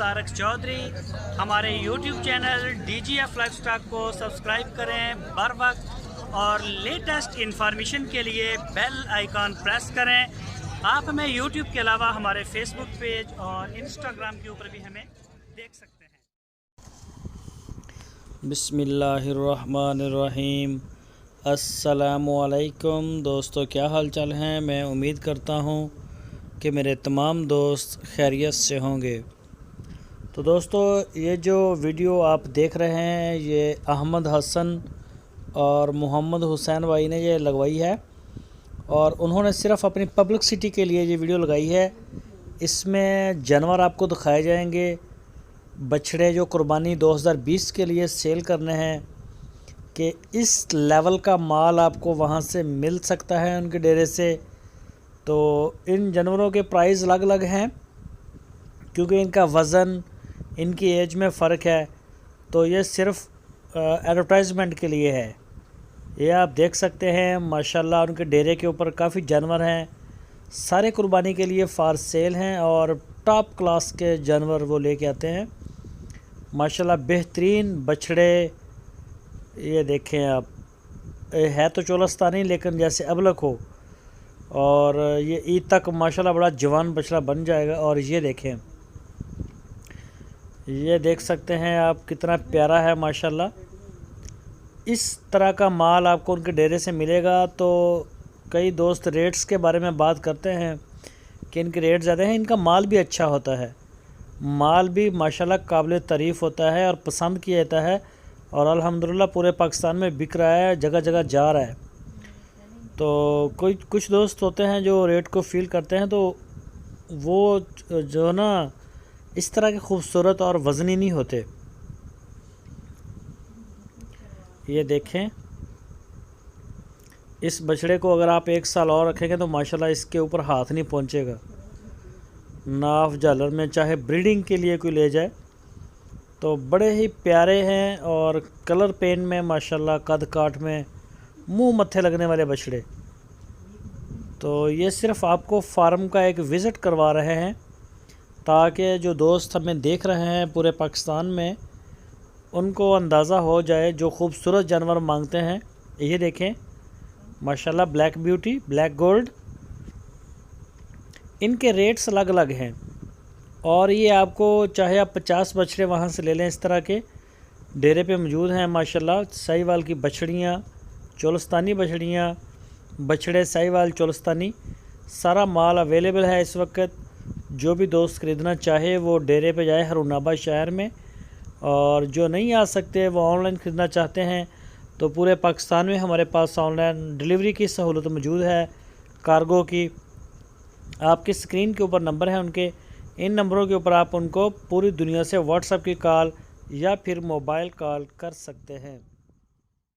तारक चौधरी। हमारे YouTube channel DGF livestock को subscribe करें बर वक्त और लेटेस्ट इंफॉर्मेशन के लिए बेल आइकॉन प्रेस करें। आप हमें YouTube के अलावा हमारे Facebook पेज और Instagram के ऊपर भी हमें देख सकते हैं। बिस्मिल्लाहिर्रहमानिर्रहीम। अस्सलामुअलैकुम दोस्तों, क्या हाल चाल हैं। मैं उम्मीद करता हूँ कि मेरे तमाम दोस्त खैरियत से होंगे। तो दोस्तों, ये जो वीडियो आप देख रहे हैं ये अहमद हसन और मोहम्मद हुसैन भाई ने ये लगवाई है और उन्होंने सिर्फ़ अपनी पब्लिसिटी के लिए ये वीडियो लगाई है। इसमें जानवर आपको दिखाए जाएंगे, बछड़े जो कुर्बानी 2020 के लिए सेल करने हैं कि इस लेवल का माल आपको वहाँ से मिल सकता है उनके डेरे से। तो इन जानवरों के प्राइस अलग अलग हैं क्योंकि इनका वज़न, इनकी एज में फ़र्क है। तो ये सिर्फ़ एडवर्टाइजमेंट के लिए है। ये आप देख सकते हैं माशाल्लाह उनके डेरे के ऊपर काफ़ी जानवर हैं, सारे कुर्बानी के लिए फार सेल हैं और टॉप क्लास के जानवर वो लेके आते हैं माशाल्लाह। बेहतरीन बछड़े ये देखें आप, है तो चोलस्तानी लेकिन जैसे अबलक हो, और ये ईद तक माशाल्लाह बड़ा जवान बछड़ा बन जाएगा। और ये देखें, ये देख सकते हैं आप कितना प्यारा है माशाल्लाह। इस तरह का माल आपको उनके डेरे से मिलेगा। तो कई दोस्त रेट्स के बारे में बात करते हैं कि इनके रेट ज़्यादा हैं, इनका माल भी अच्छा होता है, माल भी माशाल्लाह काबिल तारीफ़ होता है और पसंद किया जाता है और अल्हम्दुलिल्लाह पूरे पाकिस्तान में बिक रहा है, जगह जगह जा रहा है। तो कुछ दोस्त होते हैं जो रेट को फील करते हैं, तो वो जो ना इस तरह के खूबसूरत और वज़नी नहीं होते। ये देखें, इस बछड़े को अगर आप 1 साल और रखेंगे तो माशाल्लाह इसके ऊपर हाथ नहीं पहुंचेगा। नाफ झालर में चाहे ब्रीडिंग के लिए कोई ले जाए तो बड़े ही प्यारे हैं और कलर पेन में माशाल्लाह, कद काठ में मुंह मत्थे लगने वाले बछड़े। तो ये सिर्फ़ आपको फार्म का एक विज़िट करवा रहे हैं ताकि जो दोस्त हमें देख रहे हैं पूरे पाकिस्तान में उनको अंदाज़ा हो जाए, जो खूबसूरत जानवर मांगते हैं। ये देखें माशाल्लाह, ब्लैक ब्यूटी, ब्लैक गोल्ड, इनके रेट्स अलग अलग हैं। और ये आपको चाहे आप 50 बछड़े वहाँ से ले लें, इस तरह के डेरे पे मौजूद हैं माशाल्लाह। साहिवाल की बछड़ियाँ, चोलस्तानी बछड़ियाँ, बछड़े साहिवाल चोलस्तानी, सारा माल अवेलेबल है इस वक्त। जो भी दोस्त ख़रीदना चाहे वो डेरे पे जाए हरूनाबाद शहर में, और जो नहीं आ सकते वो ऑनलाइन ख़रीदना चाहते हैं तो पूरे पाकिस्तान में हमारे पास ऑनलाइन डिलीवरी की सहूलत मौजूद है, कार्गो की। आपकी स्क्रीन के ऊपर नंबर है उनके, इन नंबरों के ऊपर आप उनको पूरी दुनिया से व्हाट्सएप की कॉल या फिर मोबाइल कॉल कर सकते हैं।